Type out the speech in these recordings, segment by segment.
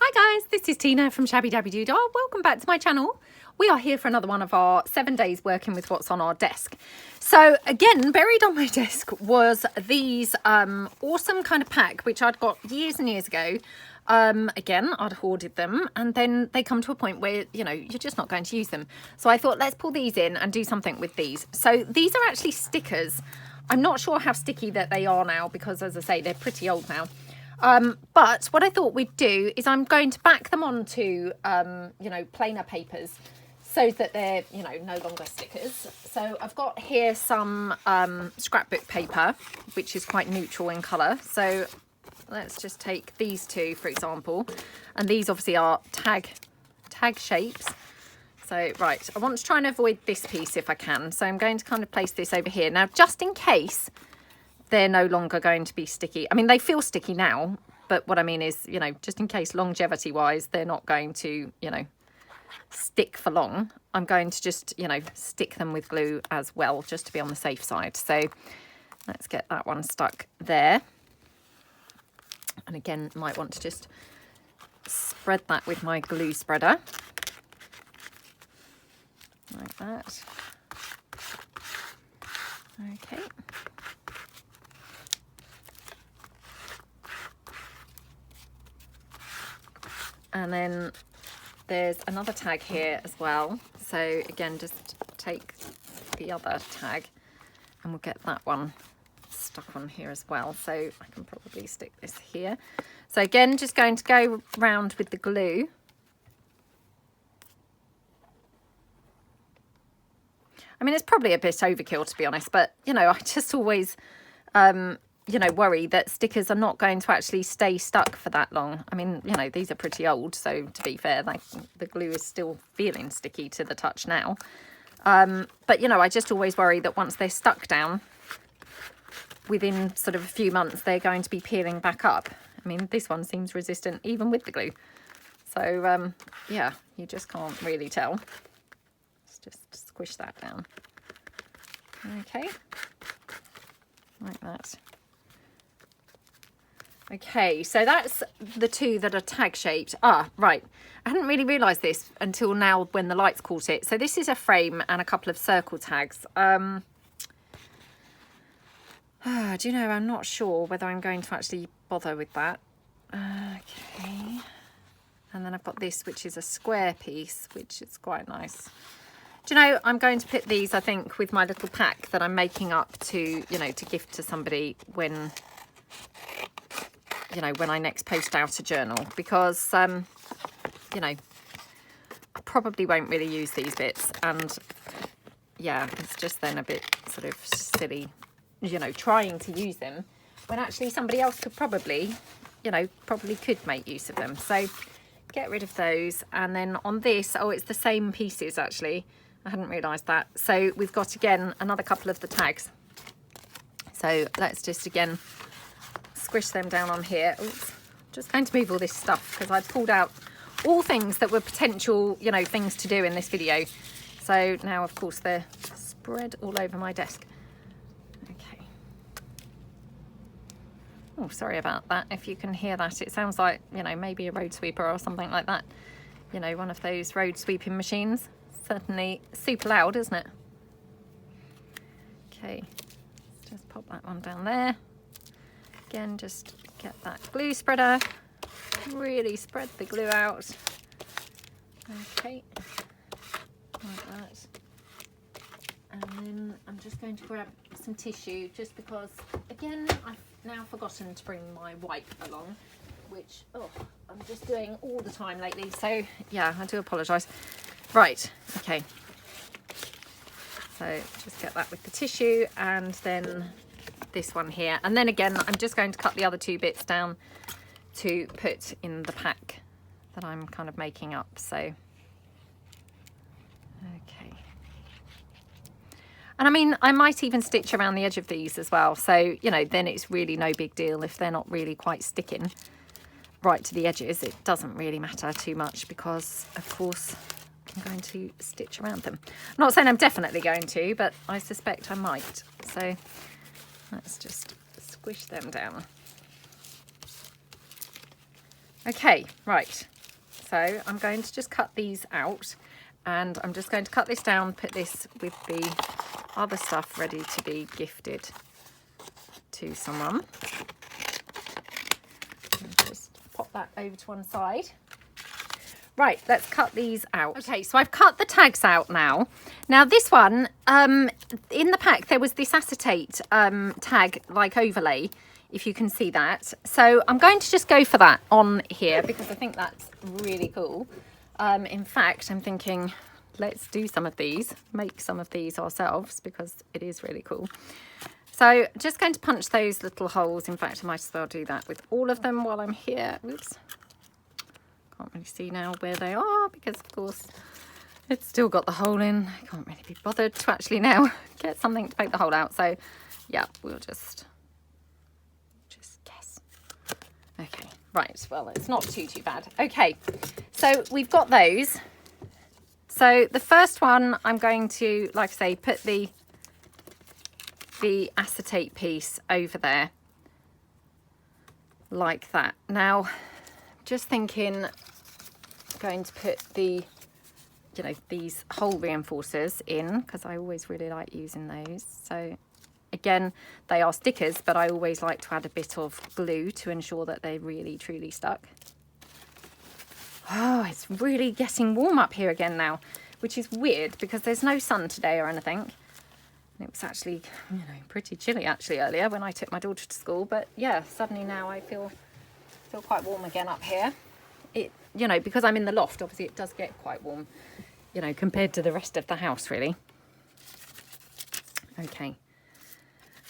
Hi guys, this is Tina from Shabbydabbydoodah. Welcome back to my channel. We are here for another one of our 7 days working with what's on our desk. So again, buried on my desk was these awesome kind of pack, which I'd got years and years ago. Again, I'd hoarded them and then they come to a point where, you know, you're just not going to use them. So I thought, let's pull these in and do something with these. So these are actually stickers. I'm not sure how sticky that they are now because, as I say, they're pretty old now. But what I thought we'd do is I'm going to back them onto, you know, plainer papers so that they're, you know, no longer stickers. So I've got here some scrapbook paper, which is quite neutral in colour. So let's just take these two, for example. And these obviously are tag shapes. So, right, I want to try and avoid this piece if I can. So I'm going to kind of place this over here. Now, just in case they're no longer going to be sticky. I mean, they feel sticky now, but what I mean is, you know, just in case longevity wise, they're not going to, you know, stick for long. I'm going to just, you know, stick them with glue as well, just to be on the safe side. So let's get that one stuck there. And again, might want to just spread that with my glue spreader. Like that. Okay. And then there's another tag here as well. So again, just take the other tag and we'll get that one stuck on here as well. So I can probably stick this here. So again, just going to go round with the glue. I mean, it's probably a bit overkill, to be honest, but, you know, I just always, you know, worry that stickers are not going to actually stay stuck for that long. I mean, you know, these are pretty old, so to be fair, like, the glue is still feeling sticky to the touch now. But, you know, I just always worry that once they're stuck down, within sort of a few months, they're going to be peeling back up. I mean, this one seems resistant even with the glue. So, yeah, you just can't really tell. Let's just squish that down. Okay, like that. Okay, so that's the two that are tag shaped. Ah, right. I hadn't really realised this until now when the lights caught it. So this is a frame and a couple of circle tags. Do you know, I'm not sure whether I'm going to actually bother with that. Okay. And then I've got this, which is a square piece, which is quite nice. Do you know, I'm going to put these, I think, with my little pack that I'm making up to, you know, to gift to somebody when, you know, when I next post out a journal, because, you know, I probably won't really use these bits. And yeah, it's just then a bit sort of silly, you know, trying to use them when actually somebody else could probably, you know, probably could make use of them. So get rid of those. And then on this, oh, it's the same pieces actually. I hadn't realised that. So we've got, again, another couple of the tags. So let's just, again, squish them down on here. Oops. Just going to move all this stuff because I pulled out all things that were potential, you know, things to do in this video. So now, of course, they're spread all over my desk. Okay. Oh, sorry about that. If you can hear that, it sounds like, you know, maybe a road sweeper or something like that. You know, one of those road sweeping machines. Certainly super loud, isn't it? Okay, let's just pop that one down there. Again, just get that glue spreader, really spread the glue out. Okay, like that. And then I'm just going to grab some tissue, just because, again, I've now forgotten to bring my wipe along, which, oh, I'm just doing all the time lately. So yeah, I do apologise. Right, okay, so just get that with the tissue and then this one here. And then again, I'm just going to cut the other two bits down to put in the pack that I'm kind of making up, so. Okay. And I mean, I might even stitch around the edge of these as well. So, you know, then it's really no big deal if they're not really quite sticking right to the edges. It doesn't really matter too much because, of course, I'm going to stitch around them. I'm not saying I'm definitely going to, but I suspect I might. So let's just squish them down. Okay, right. So I'm going to just cut these out, and I'm just going to cut this down, put this with the other stuff ready to be gifted to someone. And just pop that over to one side. Right, let's cut these out. Okay, so I've cut the tags out now. Now this one, in the pack there was this acetate tag like overlay, if you can see that. So I'm going to just go for that on here because I think that's really cool. In fact, I'm thinking let's do some of these, make some of these ourselves because it is really cool. So just going to punch those little holes. In fact, I might as well do that with all of them while I'm here. Oops. Can't really see now where they are because of course it's still got the hole in. I can't really be bothered to actually now get something to poke the hole out. So yeah, we'll just guess. Okay, right, well, it's not too bad. Okay, so we've got those. So the first one I'm going to, like I say, put the acetate piece over there like that. Now just thinking, going to put the, you know, these hole reinforcers in because I always really like using those. So again, they are stickers, but I always like to add a bit of glue to ensure that they're really truly stuck. Oh, it's really getting warm up here again now, which is weird because there's no sun today or anything. It was actually, you know, pretty chilly actually earlier when I took my daughter to school, but yeah, suddenly now I feel quite warm again up here. It, you know, because I'm in the loft, obviously it does get quite warm, you know, compared to the rest of the house really. Okay,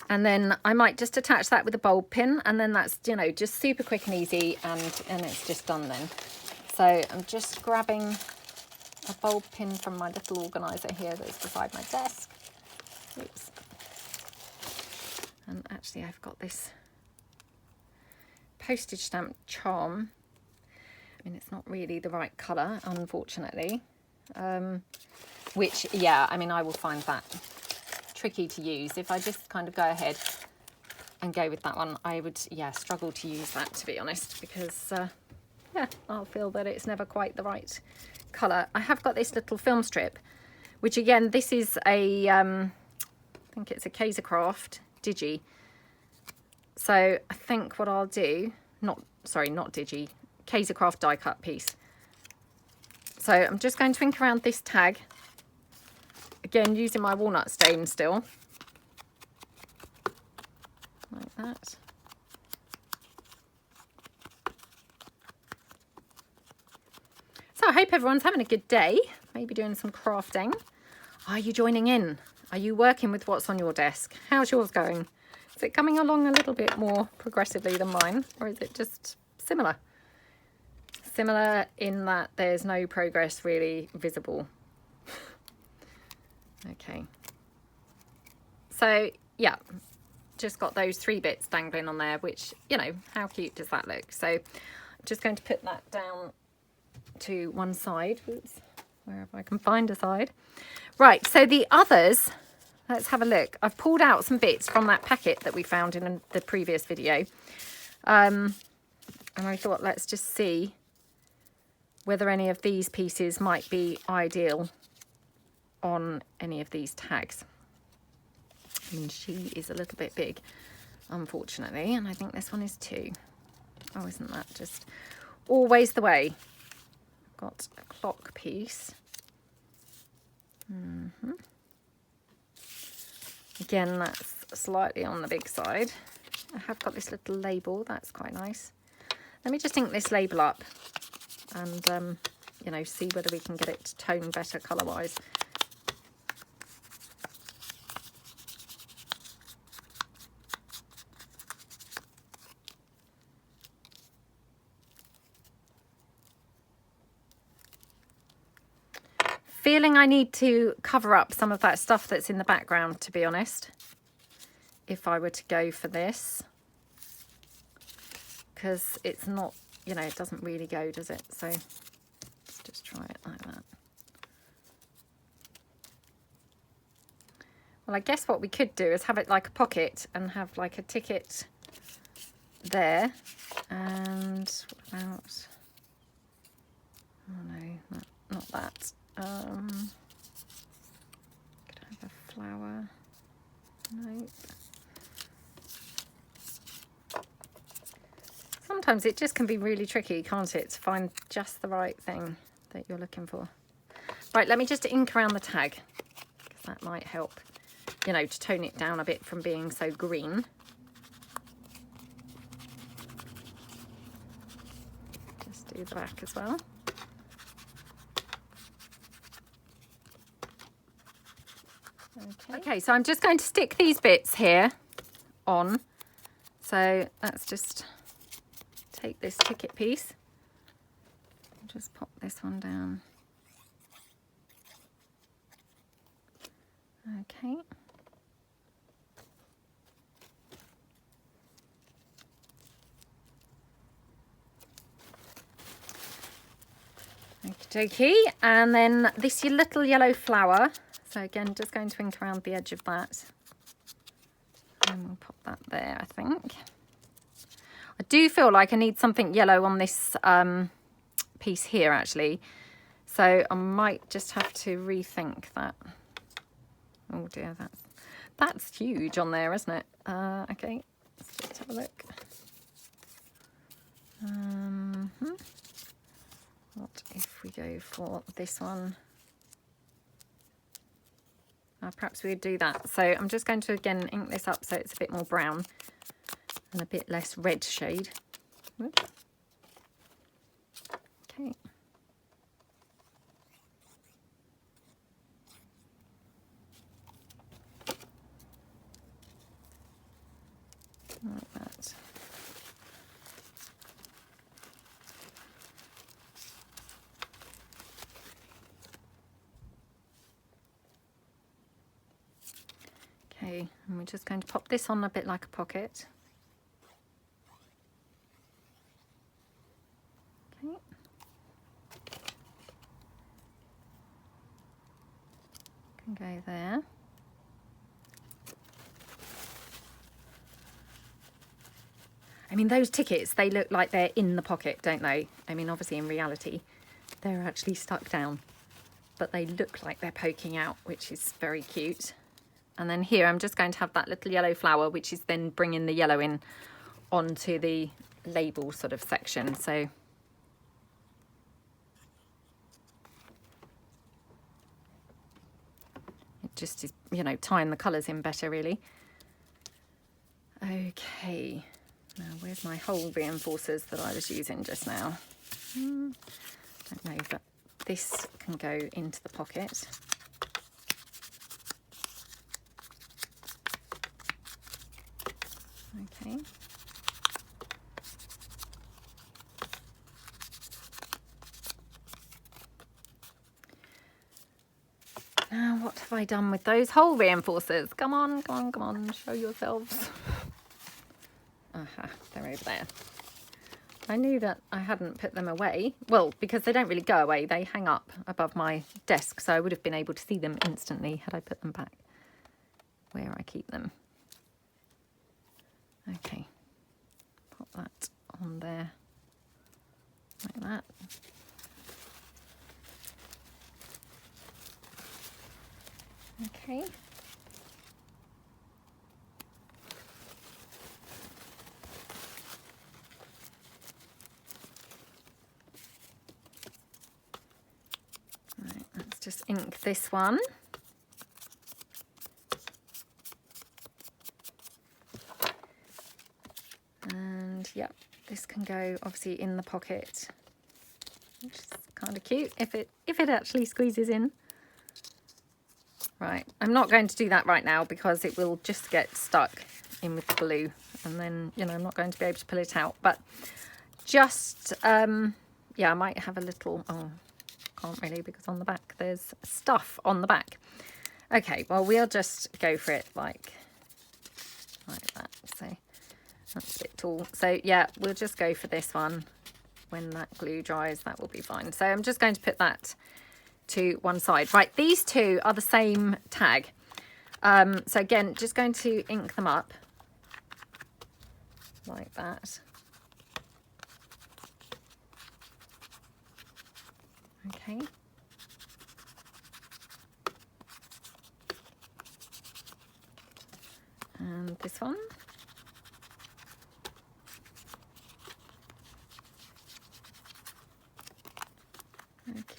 and then I might just attach that with a bulb pin, and then that's, you know, just super quick and easy, and it's just done then. So I'm just grabbing a bulb pin from my little organizer here that's beside my desk. Oops. And actually I've got this postage stamp charm. I mean, it's not really the right colour, unfortunately. Which, yeah, I mean, I will find that tricky to use. If I just kind of go ahead and go with that one, I would, yeah, struggle to use that, to be honest, because, yeah, I'll feel that it's never quite the right colour. I have got this little film strip, which, again, this is a, I think it's a Kaisercraft Digi. So I think what I'll do, not Digi, Kaisercraft die cut piece. So I'm just going to ink around this tag, again using my walnut stain still, like that. So I hope everyone's having a good day, maybe doing some crafting. Are you joining in? Are you working with what's on your desk? How's yours going? Is it coming along a little bit more progressively than mine, or is it just similar? Similar in that there's no progress really visible. Okay. So, yeah, just got those 3 bits dangling on there, which, you know, how cute does that look? So I'm just going to put that down to one side. Oops, wherever I can find a side. Right, so the others, let's have a look. I've pulled out some bits from that packet that we found in the previous video. And I thought, let's just see whether any of these pieces might be ideal on any of these tags. I mean, she is a little bit big, unfortunately, and I think this one is too. Oh, isn't that just always the way? I've got a clock piece. Again, that's slightly on the big side. I have got this little label, that's quite nice. Let me just ink this label up and, you know, see whether we can get it to tone better colour-wise. Feeling I need to cover up some of that stuff that's in the background, to be honest, if I were to go for this, because it's not, you know, it doesn't really go, does it? So let's just try it like that. Well, I guess what we could do is have it like a pocket and have like a ticket there. And what about that. Could I have a flower? Nope. Sometimes it just can be really tricky, can't it, to find just the right thing that you're looking for. Right, let me just ink around the tag, because that might help, you know, to tone it down a bit from being so green. Just do the back as well. Okay, so I'm just going to stick these bits here on. So let's just take this ticket piece, just pop this one down. Okay. Okie dokie. And then this your little yellow flower. So again, just going to ink around the edge of that. And we'll pop that there, I think. I do feel like I need something yellow on this piece here, actually. So I might just have to rethink that. Oh dear, that's huge on there, isn't it? Okay, let's just have a look. What if we go for this one? Perhaps we'd do that. So I'm just going to again ink this up so it's a bit more brown and a bit less red shade. Oops. Okay. Like that. Okay, and we're just going to pop this on a bit like a pocket. Okay. Can go there. I mean, those tickets, they look like they're in the pocket, don't they? I mean, obviously in reality, they're actually stuck down, but they look like they're poking out, which is very cute. And then here, I'm just going to have that little yellow flower, which is then bringing the yellow in onto the label sort of section. So it just is, you know, tying the colours in better, really. Okay. Now, where's my hole reinforcers that I was using just now? Don't know, but this can go into the pocket. Okay. Now, what have I done with those hole reinforcers? Come on, come on, come on, show yourselves. Aha, they're over there. I knew that I hadn't put them away. Well, because they don't really go away. They hang up above my desk, so I would have been able to see them instantly had I put them back where I keep them. Okay, pop that on there like that. Okay. Right, let's just ink this one. And yep, this can go obviously in the pocket, which is kind of cute if it actually squeezes in. Right, I'm not going to do that right now because it will just get stuck in with the glue, and then, you know, I'm not going to be able to pull it out. But just yeah, I might have a little, oh, can't really because on the back there's stuff on the back. Okay, well, we'll just go for it like that. So that's a bit tall. So yeah, we'll just go for this one. When that glue dries, that will be fine. So I'm just going to put that to one side. Right, these two are the same tag. So again, just going to ink them up like that. Okay.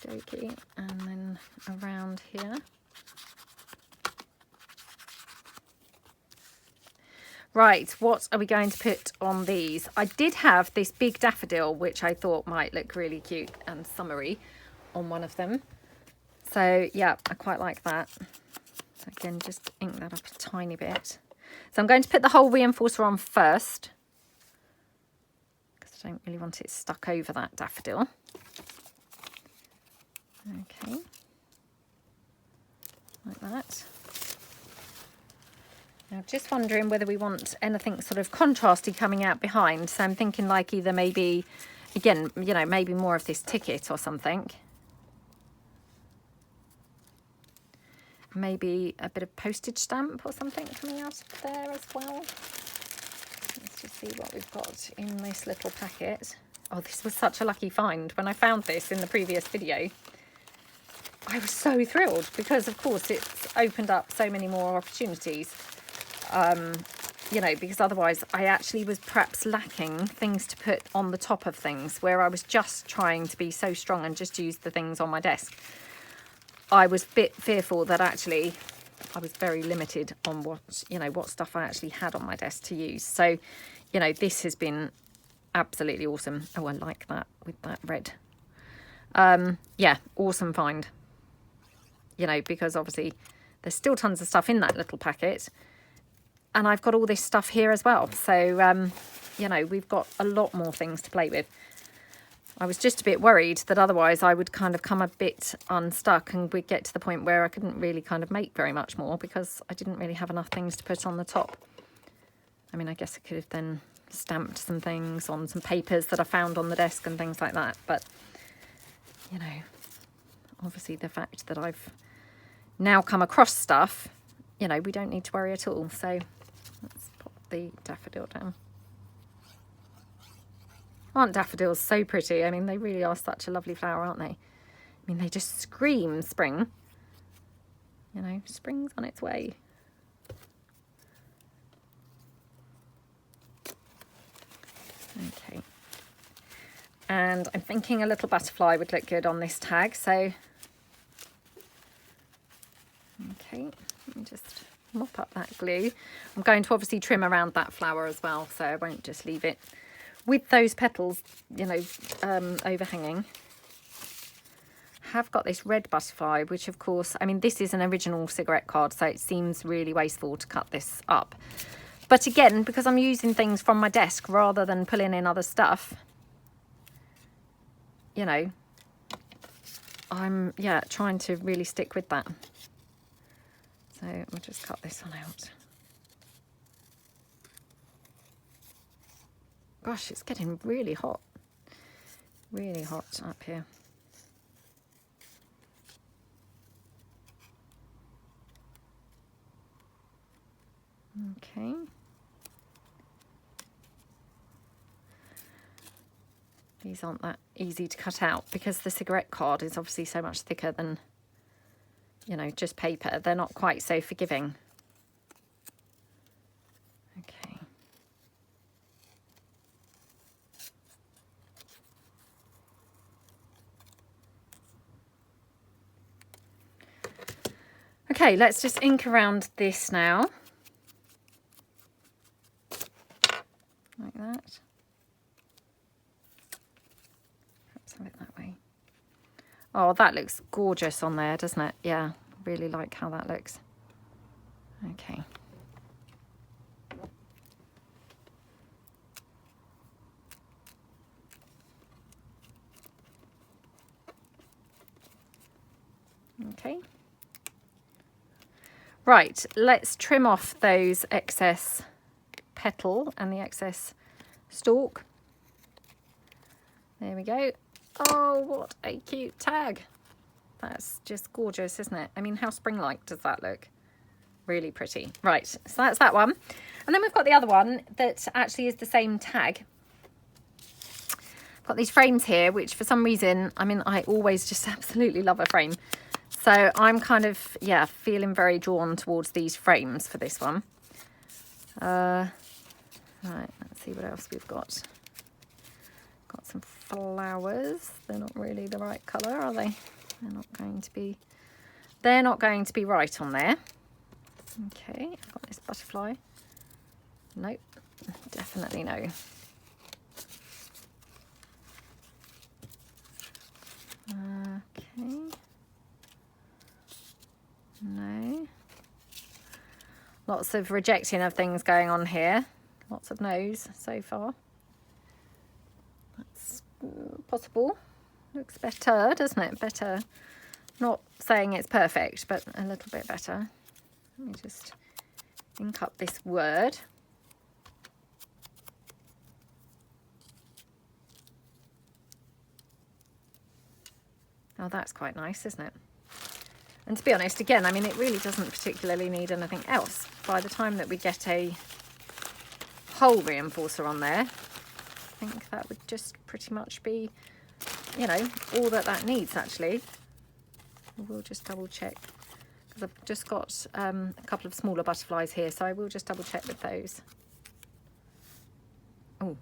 Okey-dokey. And then around here. Right, what are we going to put on these? I did have this big daffodil, which I thought might look really cute and summery on one of them. So, yeah, I quite like that. So again, just ink that up a tiny bit. So I'm going to put the whole reinforcer on first, because I don't really want it stuck over that daffodil. Okay, like that. Now, just wondering whether we want anything sort of contrasty coming out behind. So I'm thinking like either maybe, again, you know, maybe more of this ticket or something. Maybe a bit of postage stamp or something coming out of there as well. Let's just see what we've got in this little packet. Oh, this was such a lucky find. When I found this in the previous video, I was so thrilled because, of course, it's opened up so many more opportunities. You know, because otherwise I actually was perhaps lacking things to put on the top of things, where I was just trying to be so strong and just use the things on my desk. I was a bit fearful that actually I was very limited on what, you know, what stuff I actually had on my desk to use. So, you know, this has been absolutely awesome. Oh, I like that with that red. Yeah, awesome find. You know, because obviously there's still tons of stuff in that little packet. And I've got all this stuff here as well. So, you know, we've got a lot more things to play with. I was just a bit worried that otherwise I would kind of come a bit unstuck and we'd get to the point where I couldn't really kind of make very much more because I didn't really have enough things to put on the top. I mean, I guess I could have then stamped some things on some papers that I found on the desk and things like that. But, you know, obviously the fact that I've now come across stuff, you know, we don't need to worry at all. So let's pop the daffodil down. Aren't daffodils so pretty? I mean, they really are such a lovely flower, aren't they? I mean, they just scream spring. You know, spring's on its way. Okay. And I'm thinking a little butterfly would look good on this tag, so... Okay, let me just mop up that glue. I'm going to obviously trim around that flower as well, so I won't just leave it with those petals, you know, overhanging. Have got this red butterfly, which of course, I mean, this is an original cigarette card, so it seems really wasteful to cut this up. But again, because I'm using things from my desk rather than pulling in other stuff, you know, I'm, yeah, trying to really stick with that. So we'll just cut this one out. Gosh, it's getting really hot up here. Okay. These aren't that easy to cut out because the cigarette card is obviously so much thicker than, you know, just paper. They're not quite so forgiving. Okay. Okay, let's just ink around this now. Like that. Perhaps have it that way. Oh, that looks gorgeous on there, doesn't it? Yeah, really like how that looks. Okay. Okay. Right, let's trim off those excess petal and the excess stalk. There we go. Oh, what a cute tag. That's just gorgeous, isn't it? I mean, how spring-like does that look? Really pretty. Right, so that's that one. And then we've got the other one that actually is the same tag. I've got these frames here, which for some reason, I mean, I always just absolutely love a frame. So I'm kind of, yeah, feeling very drawn towards these frames for this one. Right, let's see what else we've got. Got some flowers. They're not really the right colour, are they? They're not going to be right on there. Okay, I've got this butterfly. Nope, definitely no. Okay. No. Lots of rejecting of things going on here. Lots of no's so far. That's possible. Looks better, doesn't it? Better. Not saying it's perfect, but a little bit better. Let me just ink up this word. Oh, that's quite nice, isn't it? And to be honest, again, I mean, it really doesn't particularly need anything else. By the time that we get a whole reinforcer on there, I think that would just pretty much be, you know, all that needs, actually. We'll just double check, because I've just got a couple of smaller butterflies here, so I will just double check with those. Oh,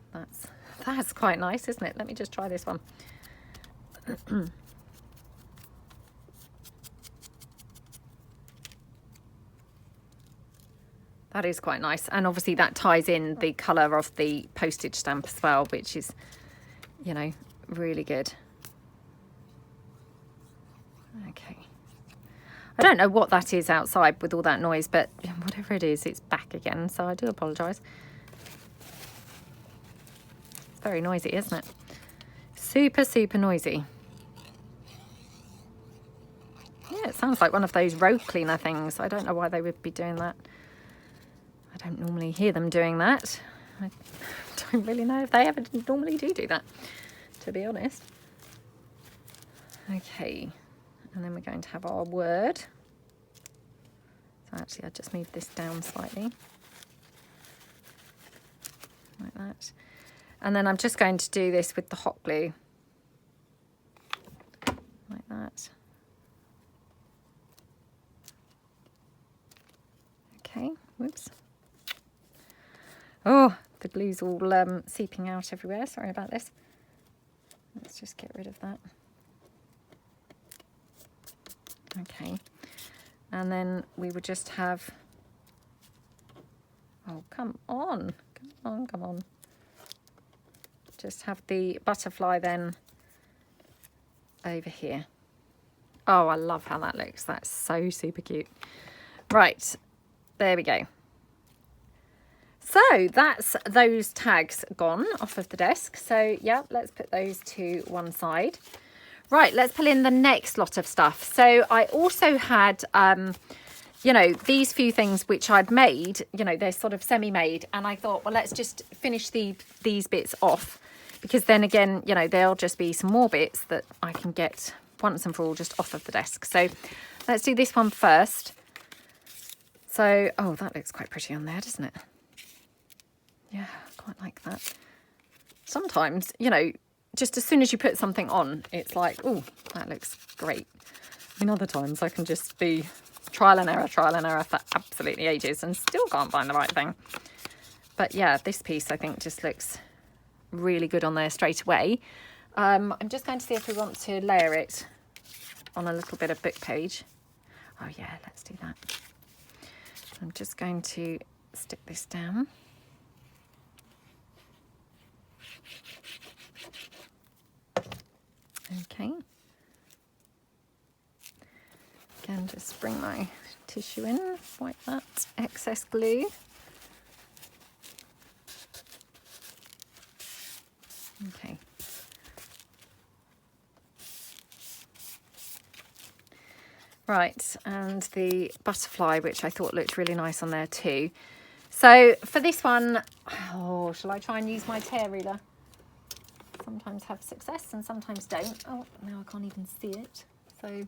that's quite nice, isn't it? Let me just try this one. That is quite nice, and obviously that ties in the colour of the postage stamp as well, which is, you know, really good. Okay. I don't know what that is outside with all that noise, but whatever it is, it's back again, so I do apologise. It's very noisy, isn't it? Super, super noisy. Yeah, it sounds like one of those road cleaner things. I don't know why they would be doing that. I don't normally hear them doing that. I don't really know if they ever normally do that, to be honest. Okay, and then we're going to have our word. So actually, I just moved this down slightly, like that. And then I'm just going to do this with the hot glue, like that. Okay, whoops. Oh, the glue's all seeping out everywhere. Sorry about this. Let's just get rid of that. Okay. And then we would just have... Oh, come on. Come on, come on. Just have the butterfly then over here. Oh, I love how that looks. That's so super cute. Right. There we go. So that's those tags gone off of the desk. So yeah, let's put those to one side. Right, let's pull in the next lot of stuff. So I also had, you know, these few things which I'd made, you know, they're sort of semi-made. And I thought, well, let's just finish these bits off, because then again, you know, there'll just be some more bits that I can get once and for all just off of the desk. So let's do this one first. So, oh, that looks quite pretty on there, doesn't it? Yeah, quite like that. Sometimes, you know, just as soon as you put something on, it's like, oh, that looks great. I mean, other times I can just be trial and error for absolutely ages and still can't find the right thing. But yeah, this piece I think just looks really good on there straight away. I'm just going to see if we want to layer it on a little bit of book page. Oh yeah, let's do that. I'm just going to stick this down. Okay. Again, just bring my tissue in, wipe that excess glue. Okay. Right, and the butterfly, which I thought looked really nice on there too. So for this one, oh, shall I try and use my tear ruler? Sometimes have success and sometimes don't. Oh, now I can't even see it. So,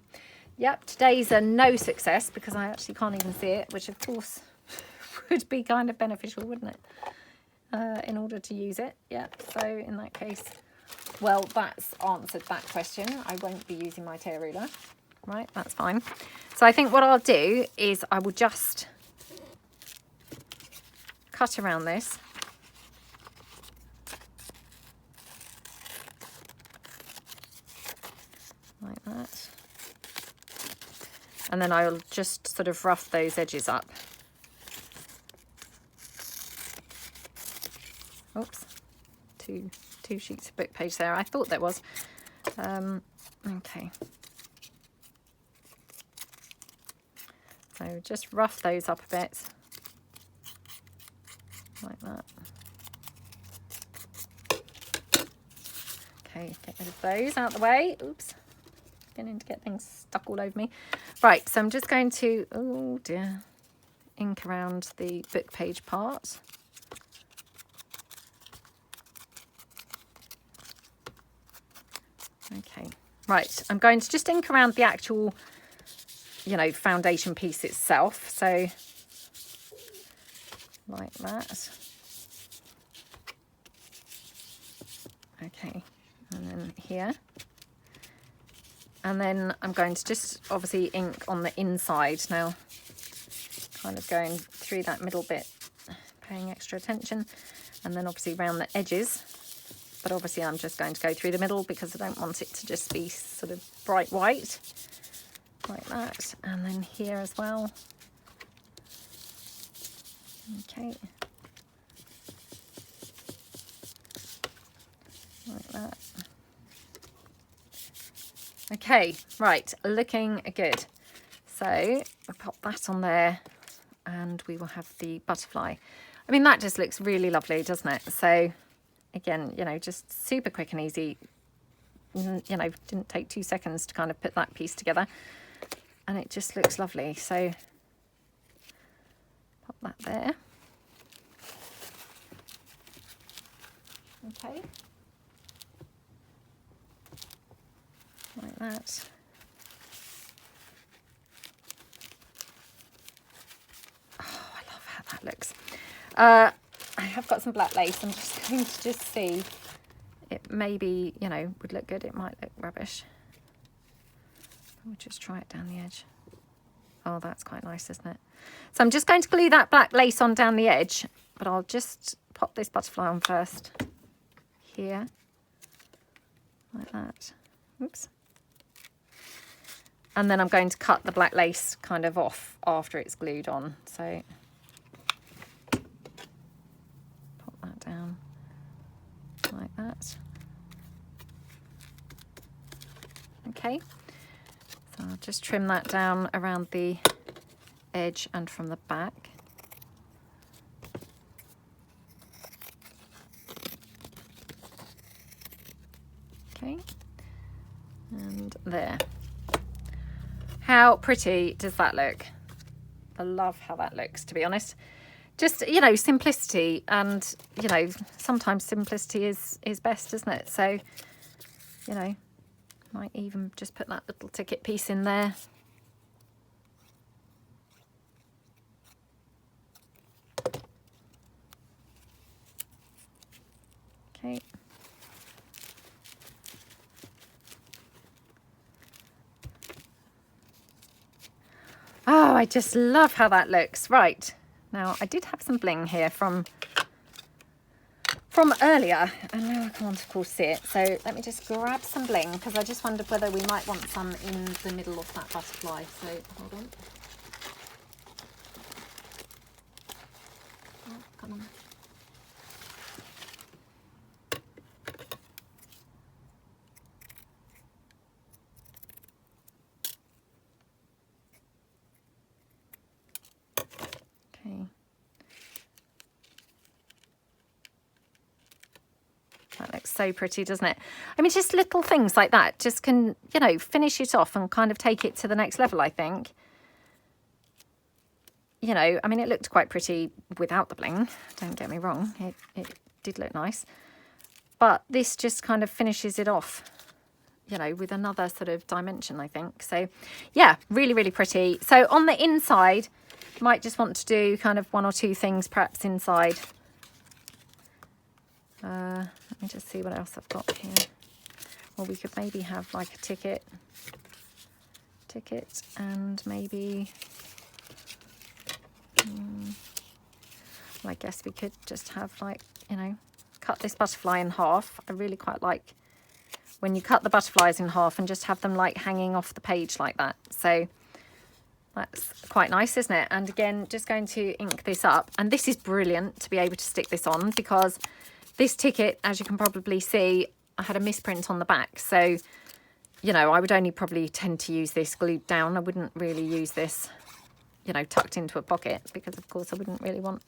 yep, today's a no success because I actually can't even see it, which of course would be kind of beneficial, wouldn't it? In order to use it. Yep, so in that case, well, that's answered that question. I won't be using my tear ruler. Right, that's fine. So I think what I'll do is I will just cut around this. like that. And then I'll just sort of rough those edges up. Oops, two sheets of book page there. I thought there was. Okay. So just rough those up a bit, like that. Okay, get rid of those out the way. Oops, beginning to get things stuck all over me. Right, so I'm just going to, oh dear, ink around the book page part. Okay, right, I'm going to just ink around the actual, you know, foundation piece itself. So like that. Okay, and then here. And then I'm going to just obviously ink on the inside now, kind of going through that middle bit, paying extra attention, and then obviously around the edges. But obviously I'm just going to go through the middle because I don't want it to just be sort of bright white, like that. And then here as well. Okay. Like that. Okay, right, looking good. So I'll pop that on there and we will have the butterfly. I mean, that just looks really lovely, doesn't it? So again, you know, just super quick and easy. You know, didn't take 2 seconds to kind of put that piece together. And it just looks lovely. So pop that there. Okay. Like that. Oh, I love how that looks. I have got some black lace. I'm just going to just see. It maybe, you know, would look good. It might look rubbish. We'll just try it down the edge. Oh, that's quite nice, isn't it? So I'm just going to glue that black lace on down the edge, but I'll just pop this butterfly on first. Here. Like that. Oops. And then I'm going to cut the black lace kind of off after it's glued on. So pop that down like that. Okay, so I'll just trim that down around the edge and from the back. Okay, and there. How pretty does that look? I love how that looks, to be honest. Just, you know, simplicity, and, you know, sometimes simplicity is best, isn't it? So, you know, might even just put that little ticket piece in there. Okay. Oh, I just love how that looks. Right, now I did have some bling here from earlier, and now I can't of course see it. So let me just grab some bling, because I just wondered whether we might want some in the middle of that butterfly. So hold on. Oh, come on. Okay. That looks so pretty, doesn't it? I mean, just little things like that just can, you know, finish it off and kind of take it to the next level, I think. You know, I mean, it looked quite pretty without the bling, don't get me wrong. It did look nice. But this just kind of finishes it off, you know, with another sort of dimension, I think. So, yeah, really, really pretty. So on the inside, might just want to do kind of 1 or 2 things perhaps inside. Let me just see what else I've got here. Or we could maybe have like a ticket and maybe, well, I guess we could just have like, you know, cut this butterfly in half. I really quite like when you cut the butterflies in half and just have them like hanging off the page like that. So that's quite nice, isn't it? And again, just going to ink this up. And this is brilliant to be able to stick this on, because this ticket, as you can probably see, I had a misprint on the back. So, you know, I would only probably tend to use this glued down. I wouldn't really use this, you know, tucked into a pocket, because of course I wouldn't really want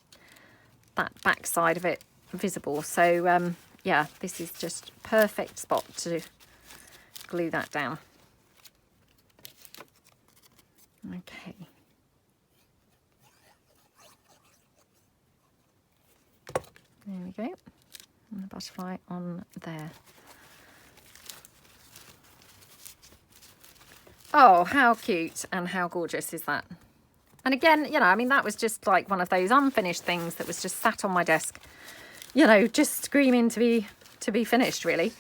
that back side of it visible. So yeah, this is just perfect spot to glue that down. Okay. There we go. And the butterfly on there. Oh, how cute and how gorgeous is that? And again, you know, I mean, that was just like one of those unfinished things that was just sat on my desk, you know, just screaming to be finished, really.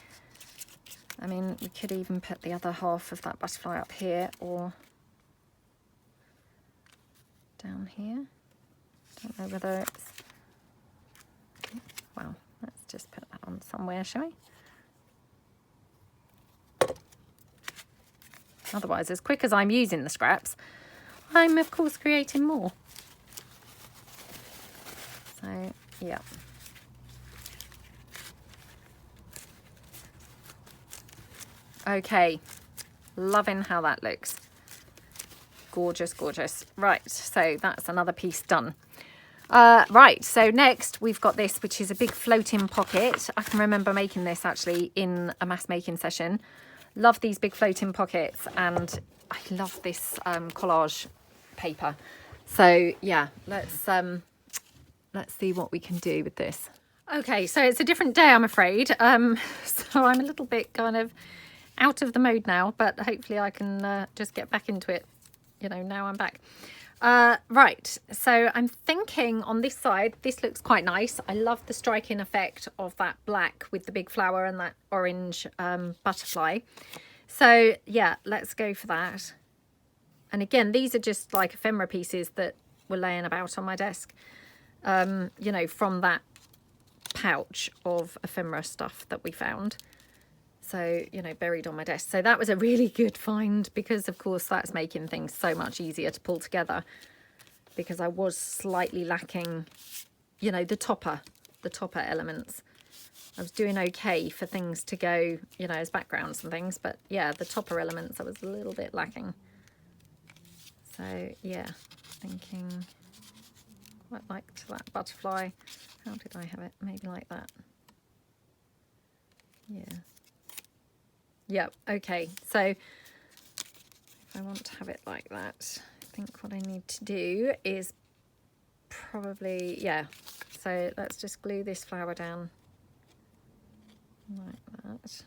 I mean, we could even put the other half of that butterfly up here or down here. Don't know whether it's... Well, let's just put that on somewhere, shall we? Otherwise, as quick as I'm using the scraps, I'm of course creating more. So, yeah. Okay, loving how that looks. Gorgeous, gorgeous. Right, so that's another piece done. Right, so next we've got this, which is a big floating pocket. I can remember making this actually in a mass making session. Love these big floating pockets, and I love this collage paper. So yeah, let's see what we can do with this. Okay, so it's a different day, I'm afraid. So I'm a little bit kind of out of the mode now, but hopefully I can just get back into it. You know, now I'm back. Right, so I'm thinking on this side, this looks quite nice. I love the striking effect of that black with the big flower and that orange butterfly. So yeah, let's go for that. And again, these are just like ephemera pieces that were laying about on my desk, you know, from that pouch of ephemera stuff that we found. So, you know, buried on my desk. So that was a really good find, because of course that's making things so much easier to pull together, because I was slightly lacking, you know, the topper elements. I was doing okay for things to go, you know, as backgrounds and things, but yeah, the topper elements I was a little bit lacking. So yeah, thinking quite like that butterfly. How did I have it? Maybe like that. Yeah. Yep, okay, so if I want to have it like that, I think what I need to do is probably, yeah, so let's just glue this flower down like that.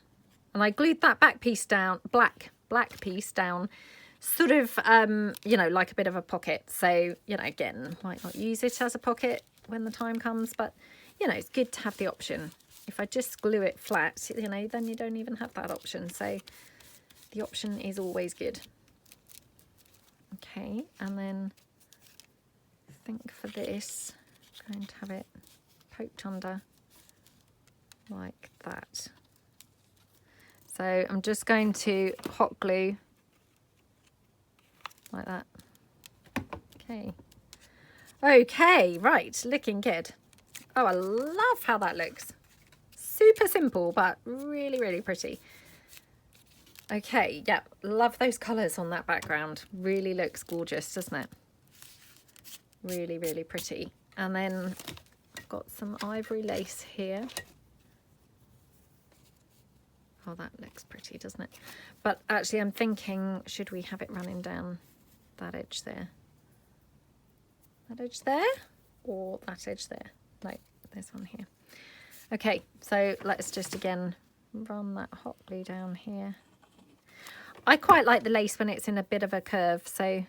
And I glued that back piece down, black piece down, sort of, you know, like a bit of a pocket. So, you know, again, might not use it as a pocket when the time comes, but, you know, it's good to have the option. If I just glue it flat, you know, then you don't even have that option. So the option is always good. Okay, and then I think for this, I'm going to have it poked under like that. So I'm just going to hot glue like that. Okay. Okay, right, looking good. Oh, I love how that looks. Super simple, but really, really pretty. Okay, yeah, love those colours on that background. Really looks gorgeous, doesn't it? Really, really pretty. And then I've got some ivory lace here. Oh, that looks pretty, doesn't it? But actually, I'm thinking, should we have it running down that edge there? That edge there? Or that edge there? Like this one here. Okay, so let's just again run that hot glue down here. I quite like the lace when it's in a bit of a curve, so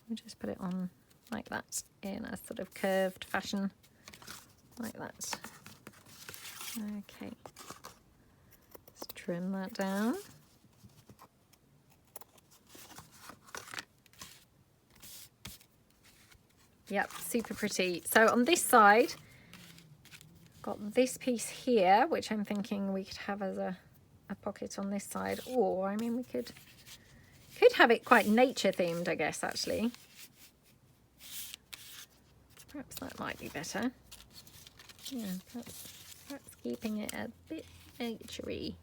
we'll just put it on like that in a sort of curved fashion, like that. Okay, let's trim that down. Yep, super pretty. So on this side, got this piece here, which I'm thinking we could have as a a pocket on this side, or I mean we could have it quite nature themed, I guess, actually. Perhaps that might be better. Yeah, perhaps keeping it a bit naturey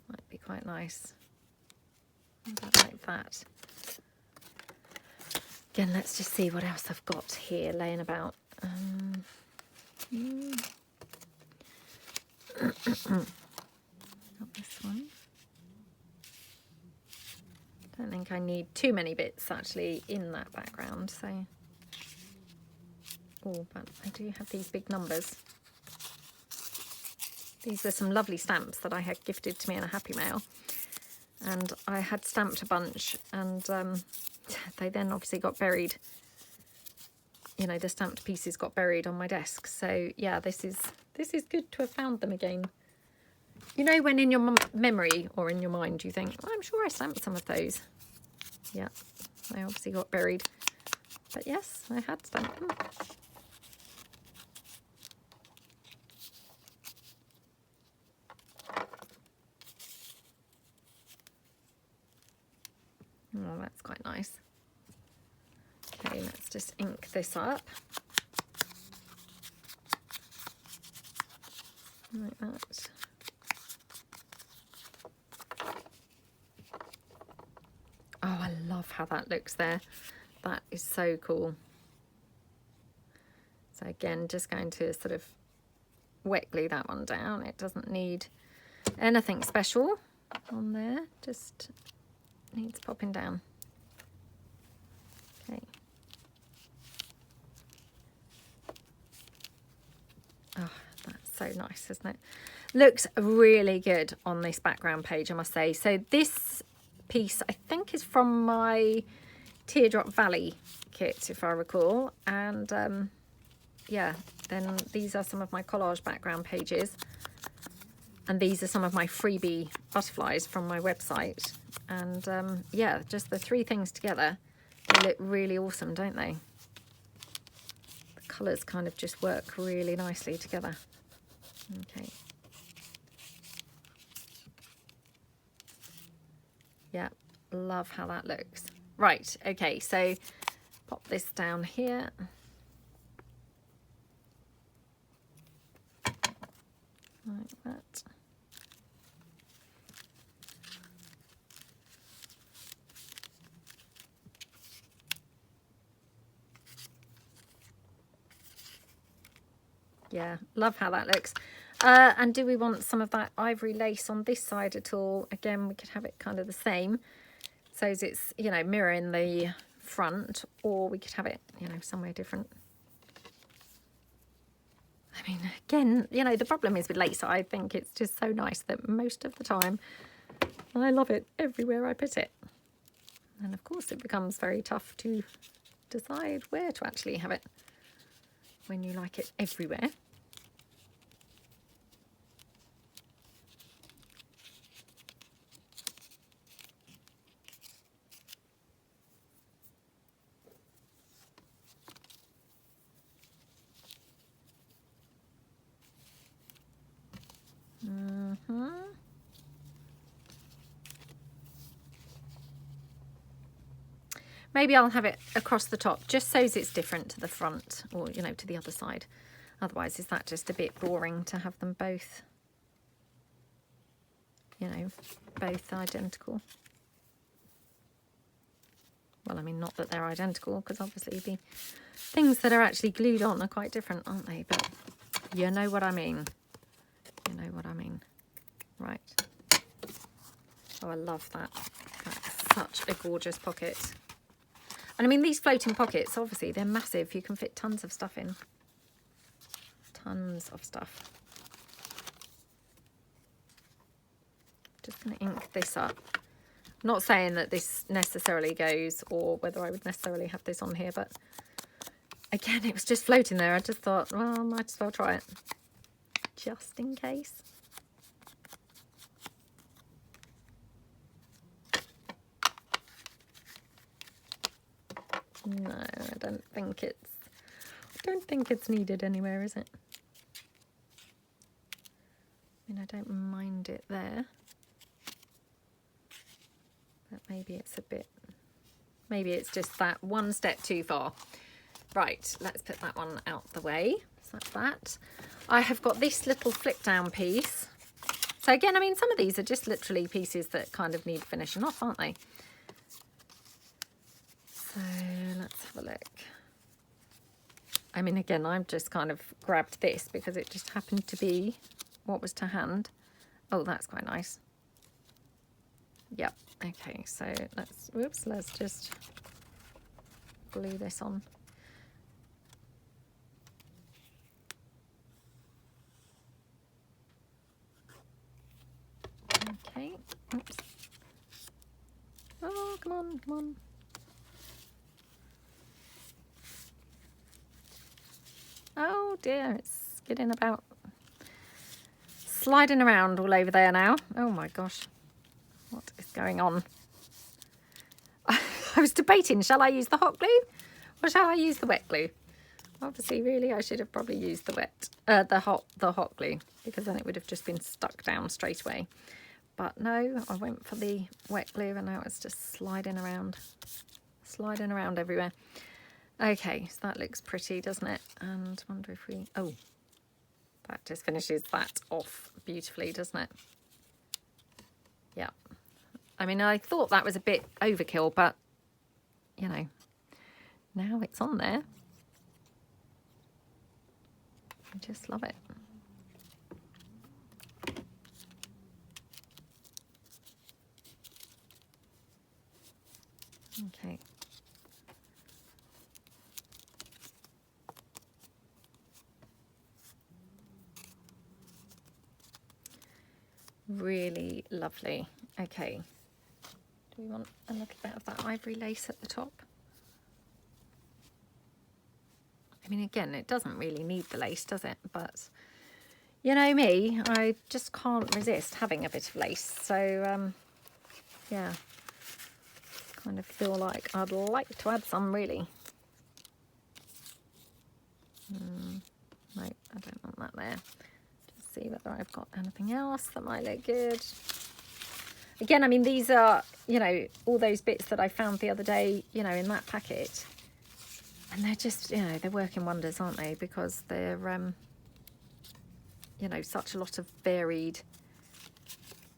might be quite nice. Like that. Again, let's just see what else I've got here laying about. Not this one. Don't think I need too many bits actually in that background, so. Oh, but I do have these big numbers. These are some lovely stamps that I had gifted to me in a Happy Mail. And I had stamped a bunch, and they then obviously got buried. You know, the stamped pieces got buried on my desk. So yeah, this is good to have found them again. You know, when in your memory or in your mind you think, well, I'm sure I stamped some of those. Yeah, they obviously got buried. But yes, I had stamped them. Oh, that's quite nice. Okay, let's just ink this up. Like that. Oh, I love how that looks there. That is so cool. So again, just going to sort of wet glue that one down. It doesn't need anything special on there, just needs popping down. Okay. Oh, that's so nice, isn't it? Looks really good on this background page, I must say. So this piece, I think, is from my Teardrop Valley kit, if I recall. And yeah, then these are some of my collage background pages. And these are some of my freebie butterflies from my website. And yeah, just the three things together, they look really awesome, don't they? The colours kind of just work really nicely together. Okay. Yeah, love how that looks. Right, okay, so pop this down here. Like that. Yeah, love how that looks. And do we want some of that ivory lace on this side at all? Again, we could have it kind of the same, so as it's, you know, mirroring the front, or we could have it, you know, somewhere different. I mean, again, you know, the problem is with lace, I think it's just so nice that most of the time I love it everywhere I put it. And of course it becomes very tough to decide where to actually have it when you like it everywhere. Maybe I'll have it across the top, just so it's different to the front, or, you know, to the other side. Otherwise, is that just a bit boring to have them both, you know, both identical? Well, I mean, not that they're identical, because obviously the things that are actually glued on are quite different, aren't they? But you know what I mean. You know what I mean. Right. Oh, I love that. That's such a gorgeous pocket. And I mean, these floating pockets, obviously, they're massive. You can fit tons of stuff in. Tons of stuff. Just going to ink this up. Not saying that this necessarily goes, or whether I would necessarily have this on here, but again, it was just floating there. I just thought, well, I might as well try it, just in case. No, I don't think it's needed anywhere, is it? I mean, I don't mind it there. But maybe it's a bit, maybe it's just that one step too far. Right, let's put that one out the way. So that's that. I have got this little flip down piece. So again, I mean, some of these are just literally pieces that kind of need finishing off, aren't they? So let's have a look. I mean, again, I've just kind of grabbed this because it just happened to be what was to hand. Oh, that's quite nice. Yep. Okay, so let's just glue this on. Okay. Oops. Oh, come on, come on. Oh dear, it's getting about sliding around all over there now. Oh my gosh, what is going on? I was debating, shall I use the hot glue or shall I use the wet glue? Obviously, really, I should have probably used the hot glue, because then it would have just been stuck down straight away. But no, I went for the wet glue, and now it's just sliding around everywhere. Okay, so that looks pretty, doesn't it? And I wonder if we, oh, that just finishes that off beautifully, doesn't it? Yeah. I mean, I thought that was a bit overkill, but, you know, now it's on there. I just love it. Okay. Really lovely. Okay. Do we want a little bit of that ivory lace at the top? I mean, again, it doesn't really need the lace, does it? But you know me, I just can't resist having a bit of lace. So, yeah, kind of feel like I'd like to add some, really. No, I don't want that there. Just see whether I've got anything else that might look good. Again, I mean, these are, you know, all those bits that I found the other day, you know, in that packet. And they're just, you know, they're working wonders, aren't they? Because they're, you know, such a lot of varied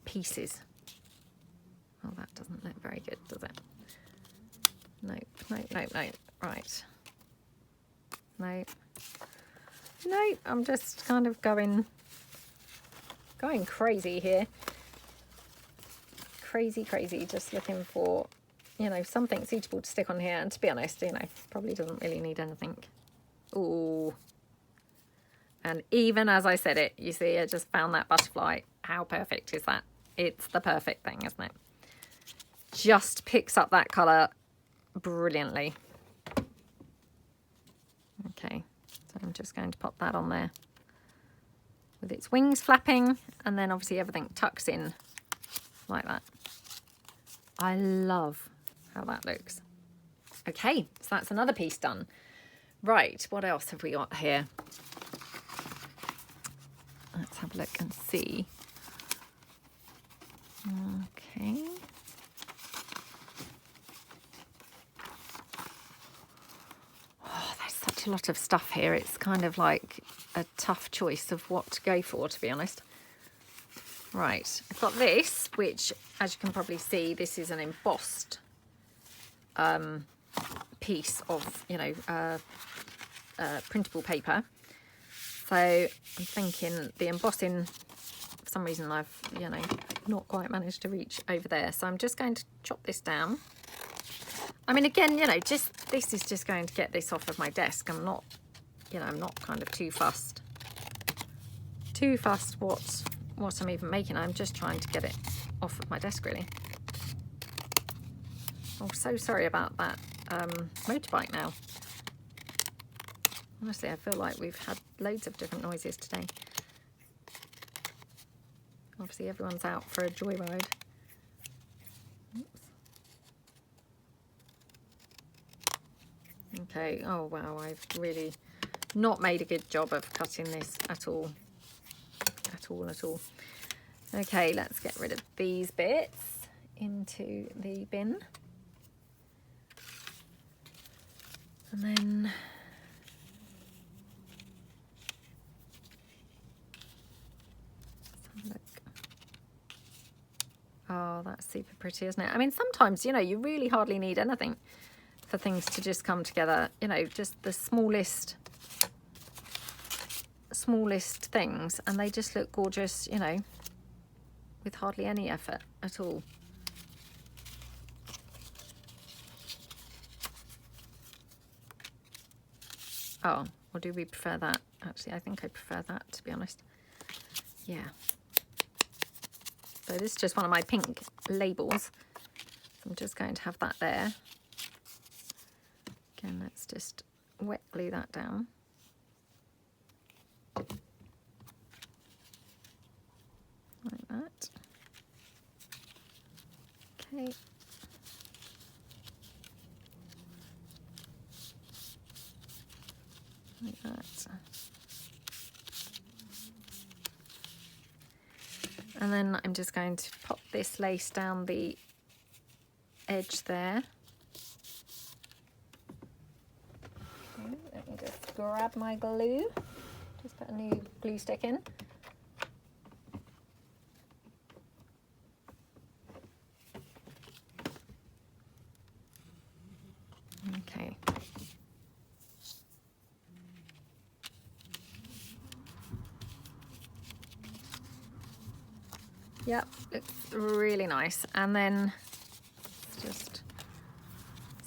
pieces. Oh, that doesn't look very good, does it? Nope, nope, nope, nope. Right. Nope. Nope, I'm just kind of going crazy here. Crazy, just looking for, you know, something suitable to stick on here. And to be honest, you know, probably doesn't really need anything. Ooh. And even as I said it, you see, I just found that butterfly. How perfect is that? It's the perfect thing, isn't it? Just picks up that colour brilliantly. Okay, so I'm just going to pop that on there with its wings flapping, and then obviously everything tucks in like that. I love how that looks. Okay, so that's another piece done. Right, what else have we got here? Let's have a look and see. Okay. Oh, there's such a lot of stuff here. It's kind of like a tough choice of what to go for, to be honest. Right, I've got this, which, as you can probably see, this is an embossed piece of, you know, printable paper. So I'm thinking the embossing, for some reason I've, you know, not quite managed to reach over there. So I'm just going to chop this down. I mean, again, you know, just this is just going to get this off of my desk. I'm not, you know, I'm not kind of too fussed what I'm even making. I'm just trying to get it off of my desk, really. Oh, so sorry about that motorbike now. Honestly, I feel like we've had loads of different noises today. Obviously, everyone's out for a joyride. Oops. Okay, oh wow, I've really not made a good job of cutting this at all. At all. Okay, let's get rid of these bits into the bin. And then let's have a look. Oh, that's super pretty, isn't it? I mean, sometimes, you know, you really hardly need anything for things to just come together. You know, just the smallest things, and they just look gorgeous, you know, with hardly any effort at all. Oh, or do we prefer that? Actually, I think I prefer that, to be honest. Yeah. So this is just one of my pink labels. So I'm just going to have that there. Again, let's just wet glue that down. Like that. Okay. Like that. And then I'm just going to pop this lace down the edge there. Okay, let me just grab my glue. Just put a new glue stick in. Okay. Yep, looks really nice. And then let's just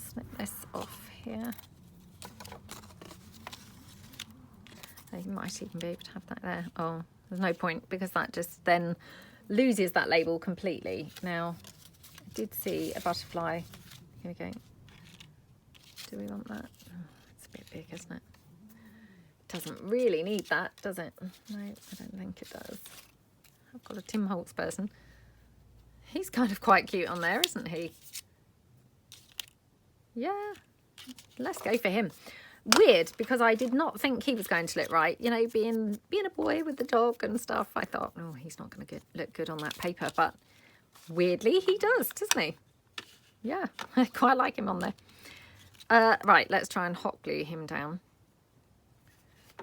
snip this off here. You might even be able to have that there. Oh, there's no point because that just then loses that label completely. Now, I did see a butterfly. Here we go. Do we want that? Oh, it's a bit big, isn't it? Doesn't really need that, does it? No, I don't think it does. I've got a Tim Holtz person. He's kind of quite cute on there, isn't he? Yeah, let's go for him. Weird, because I did not think he was going to look right. You know, being a boy with the dog and stuff, I thought, oh, he's not going to look good on that paper. But weirdly, he does, doesn't he? Yeah, I quite like him on there. Right, let's try and hot glue him down.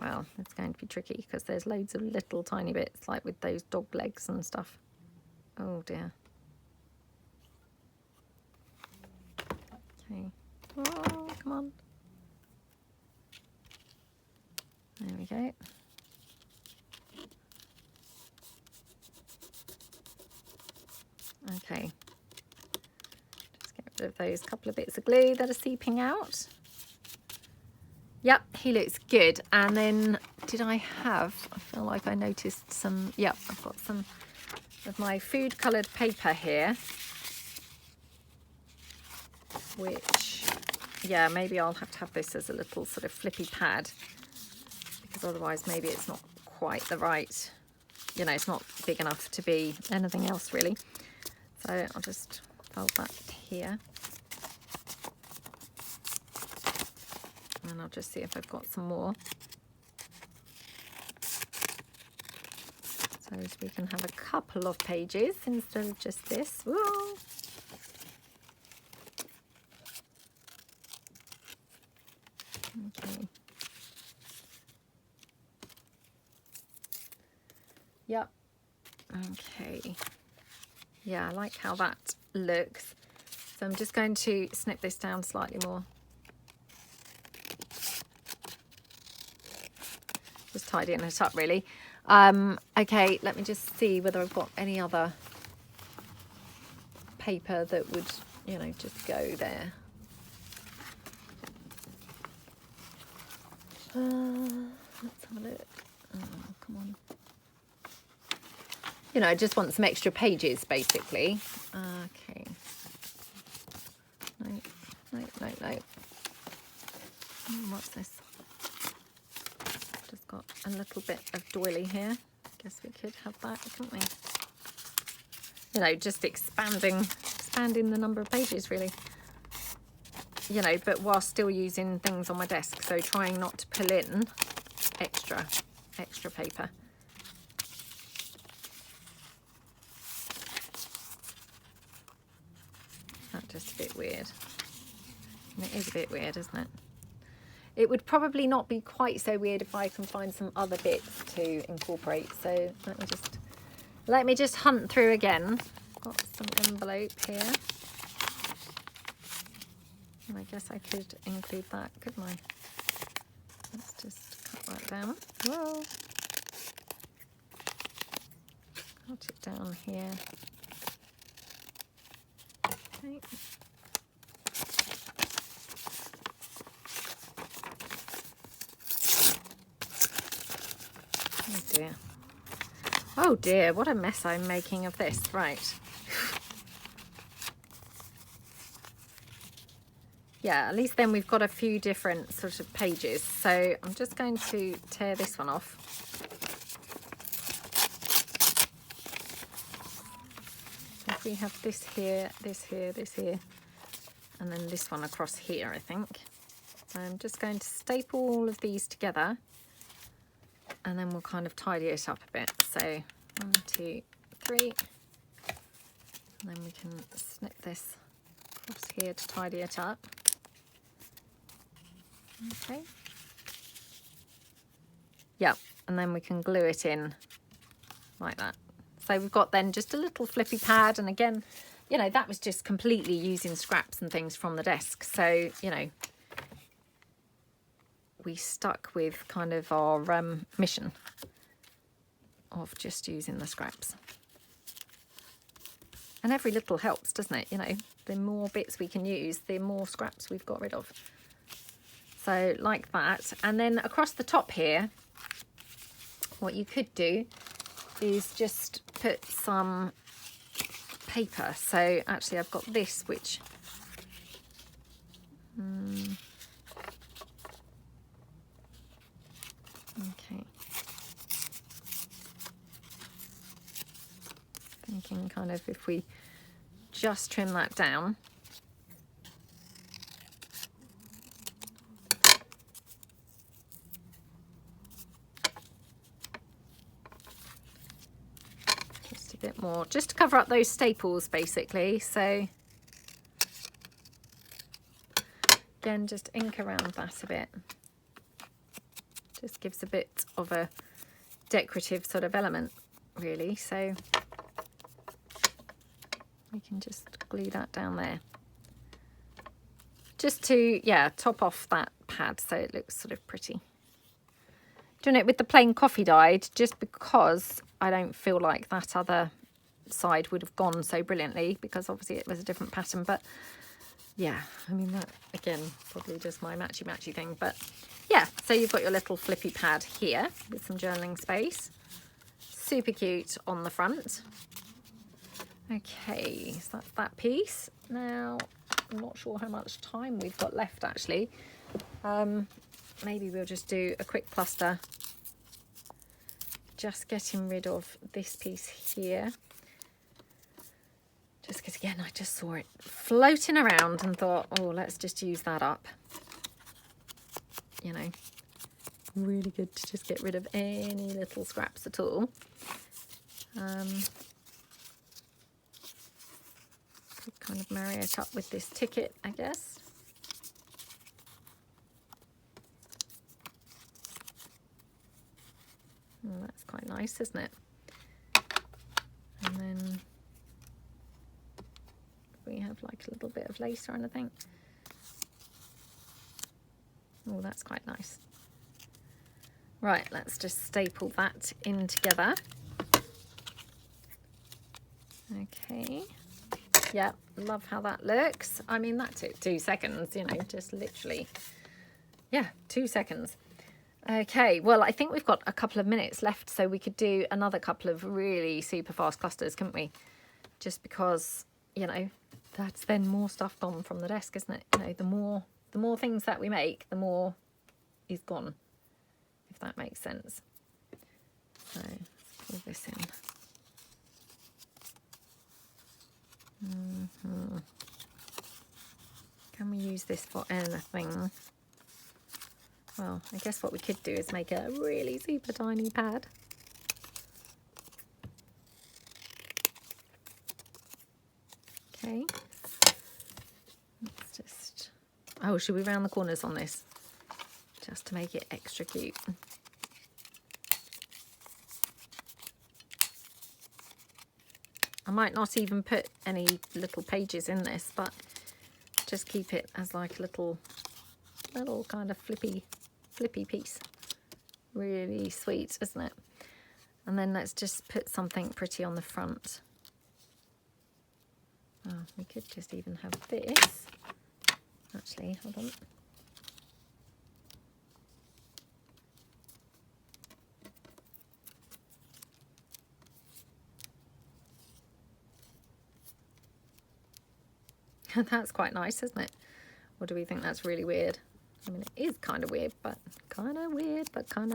Well, it's going to be tricky because there's loads of little tiny bits, like with those dog legs and stuff. Oh dear. Okay. Oh, come on. There we go. Okay. Just get rid of those couple of bits of glue that are seeping out. Yep, he looks good. And then did I feel like I noticed some, yep, I've got some of my food coloured paper here, which, yeah, maybe I'll have to have this as a little sort of flippy pad, because otherwise maybe it's not quite the right, you know, it's not big enough to be anything else really. So I'll just fold that here. And I'll just see if I've got some more. So we can have a couple of pages instead of just this. Whoa. Okay. Yep. Okay. Yeah, I like how that looks. So I'm just going to snip this down slightly more. Just tidying it up really. Okay, let me just see whether I've got any other paper that would, you know, just go there. Let's have a look. Oh, come on. You know, I just want some extra pages basically. Okay. No. What's this? Just got a little bit of doily here. Guess we could have that, couldn't we? You know, just expanding the number of pages really. You know, but while still using things on my desk, so trying not to pull in extra paper. just a bit weird. And it is a bit weird, isn't it? It would probably not be quite so weird if I can find some other bits to incorporate. So let me just hunt through again. Got some envelope here. And I guess I could include that, couldn't I? Let's just cut that down. Whoa. Cut it down here. Okay. Oh dear. Oh dear, what a mess I'm making of this. Right. Yeah, at least then we've got a few different sort of pages. So I'm just going to tear this one off. So if we have this here, this here, this here, and then this one across here, I think. So I'm just going to staple all of these together, and then we'll kind of tidy it up a bit. So 1, 2, 3, and then we can snip this across here to tidy it up. Okay. Yeah, and then we can glue it in like that. So we've got then just a little flippy pad, and again, you know, that was just completely using scraps and things from the desk. So, you know, we stuck with kind of our mission of just using the scraps. And every little helps, doesn't it? You know, the more bits we can use, the more scraps we've got rid of. So like that. And then across the top here, what you could do is just put some paper. So actually I've got this, which okay, thinking kind of if we just trim that down, just a bit more, just to cover up those staples basically. So again, just ink around that a bit. Just gives a bit of a decorative sort of element really. So we can just glue that down there. Just to, yeah, top off that pad so it looks sort of pretty. Doing it with the plain coffee dyed just because I don't feel like that other side would have gone so brilliantly, because obviously it was a different pattern. But yeah, I mean, that again, probably just my matchy thing. But yeah, so you've got your little flippy pad here with some journaling space. Super cute on the front. Okay, so that's that piece. Now, I'm not sure how much time we've got left actually. Maybe we'll just do a quick cluster. Just getting rid of this piece here. Just because again, I just saw it floating around and thought, oh, let's just use that up. You know, really good to just get rid of any little scraps at all. Could kind of marry it up with this ticket, I guess. Oh, that's quite nice, isn't it? And then we have like a little bit of lace or anything. Oh, that's quite nice. Right, let's just staple that in together. Okay. Yeah, love how that looks. I mean, that took 2 seconds, you know, just literally. Yeah, 2 seconds. Okay, well, I think we've got a couple of minutes left, so we could do another couple of really super fast clusters, couldn't we? Just because, you know, that's then more stuff gone from the desk, isn't it? You know, the more things that we make, the more is gone, if that makes sense. So let's pull this in. Can we use this for anything? Well, I guess what we could do is make a really super tiny pad. Okay. Oh, should we round the corners on this? Just to make it extra cute. I might not even put any little pages in this, but just keep it as like a little kind of flippy piece. Really sweet, isn't it? And then let's just put something pretty on the front. Oh, we could just even have this. Actually, hold on. That's quite nice, isn't it? Or do we think that's really weird? I mean, it is kind of weird, but kind of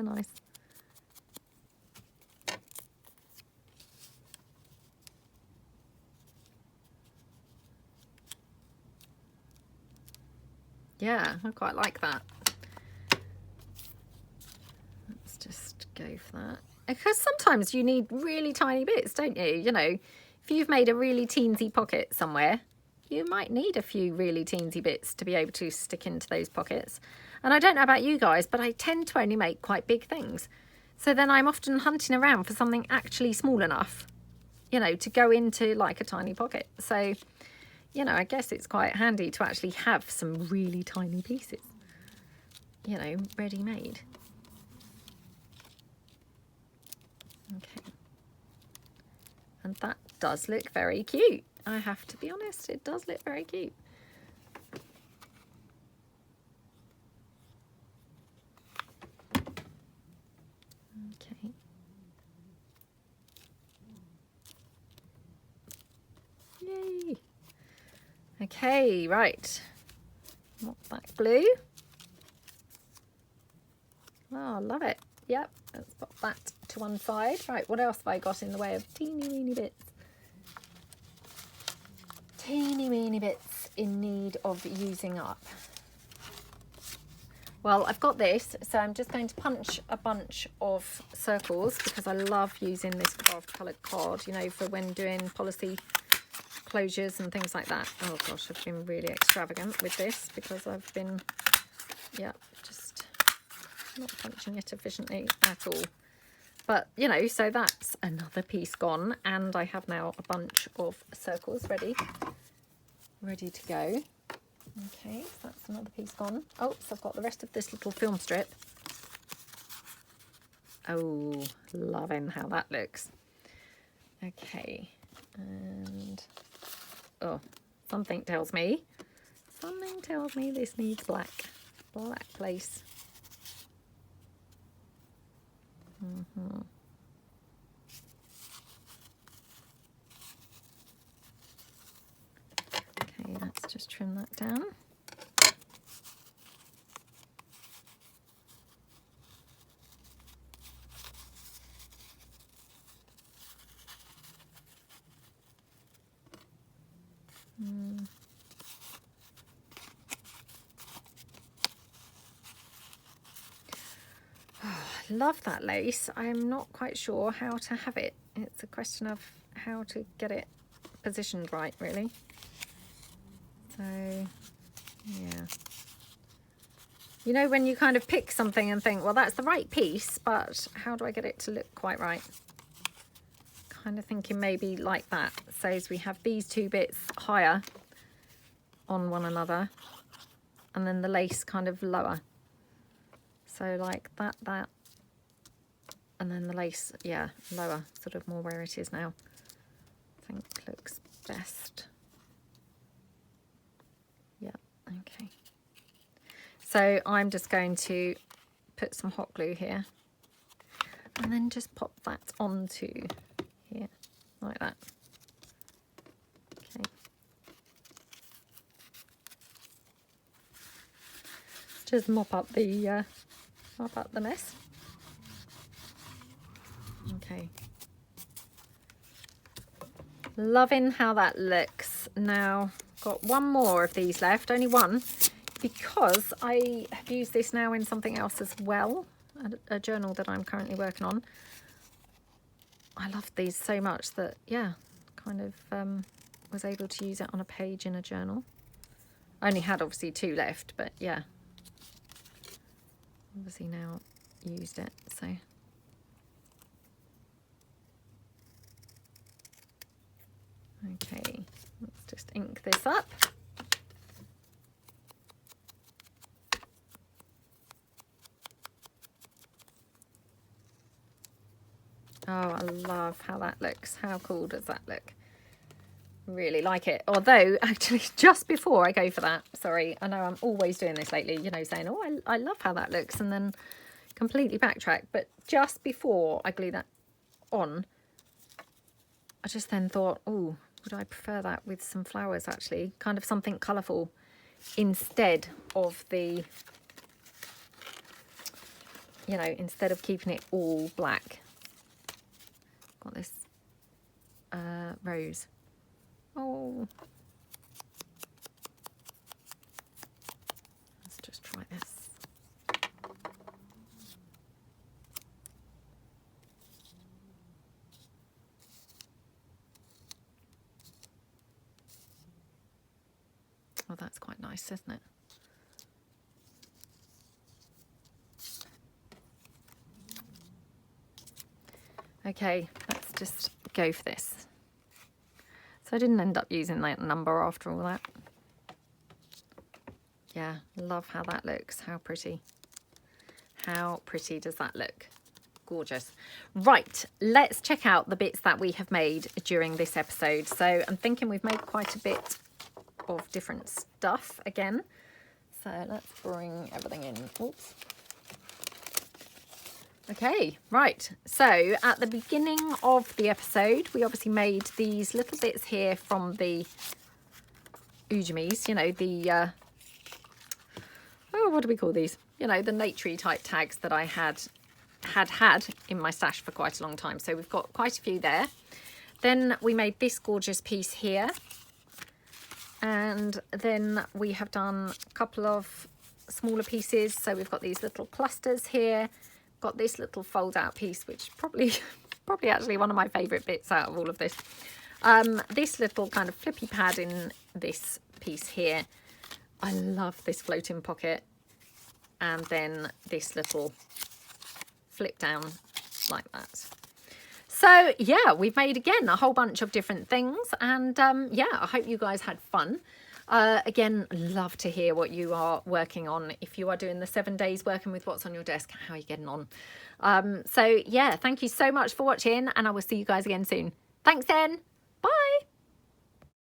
nice. Yeah, I quite like that. Let's just go for that. Because sometimes you need really tiny bits, don't you? You know, if you've made a really teensy pocket somewhere, you might need a few really teensy bits to be able to stick into those pockets. And I don't know about you guys, but I tend to only make quite big things. So then I'm often hunting around for something actually small enough, you know, to go into like a tiny pocket. So, you know, I guess it's quite handy to actually have some really tiny pieces, you know, ready-made. Okay. And that does look very cute. I have to be honest, it does look very cute. Okay. Yay. Okay, right. Not that glue. Oh, love it. Yep, let's pop that to one side. Right, what else have I got in the way of teeny weeny bits? Teeny weeny bits in need of using up. Well, I've got this, so I'm just going to punch a bunch of circles because I love using this craft coloured card, you know, for when doing policy closures and things like that. Oh gosh, I've been really extravagant with this because I've been, yeah, just not punching it efficiently at all. But, you know, so that's another piece gone, and I have now a bunch of circles ready to go. Okay, so that's another piece gone. Oh, so I've got the rest of this little film strip. Oh, loving how that looks. Okay, and oh, something tells me this needs black place. Okay, let's just trim that down. Love that lace. I'm not quite sure how to have it. It's a question of how to get it positioned right, really. So, yeah. You know, when you kind of pick something and think, well, that's the right piece, but how do I get it to look quite right? Kind of thinking maybe like that. So as we have these two bits higher on one another, and then the lace kind of lower. So like that. And then the lace, yeah, lower, sort of more where it is now. I think looks best. Yeah, okay. So I'm just going to put some hot glue here and then just pop that onto here, like that. Okay. Just mop up the mess. Okay, loving how that looks. Now got one more of these left, only one, because I have used this now in something else as well, a journal that I'm currently working on. I love these so much that, yeah, kind of was able to use it on a page in a journal. I only had obviously 2 left, but yeah. Obviously now used it, so. Okay, let's just ink this up. Oh, I love how that looks. How cool does that look? Really like it. Although, actually, just before I go for that, sorry, I know I'm always doing this lately, you know, saying, oh, I love how that looks, and then completely backtrack. But just before I glue that on, I just then thought, oh, would I prefer that with some flowers, actually? Kind of something colourful instead of the, you know, instead of keeping it all black. Got this rose. Oh, let's just try this. Oh, that's quite nice, isn't it? Okay, let's just go for this. So I didn't end up using that number after all that. Yeah, love how that looks. How pretty. How pretty does that look? Gorgeous. Right, let's check out the bits that we have made during this episode. So I'm thinking we've made quite a bit of different stuff again. So let's bring everything in. Oops. Okay, right, so at the beginning of the episode, we obviously made these little bits here from the ujamis, you know, the, oh, what do we call these? You know, the nature type tags that I had in my stash for quite a long time. So we've got quite a few there. Then we made this gorgeous piece here. And then we have done a couple of smaller pieces. So we've got these little clusters here. Got this little fold out piece, which probably actually one of my favorite bits out of all of this. This little kind of flippy pad in this piece here. I love this floating pocket. And then this little flip down like that. So yeah, we've made again a whole bunch of different things, and yeah, I hope you guys had fun. Again, love to hear what you are working on. If you are doing the 7 days working with what's on your desk, how are you getting on? So yeah, thank you so much for watching, and I will see you guys again soon. Thanks then. Bye.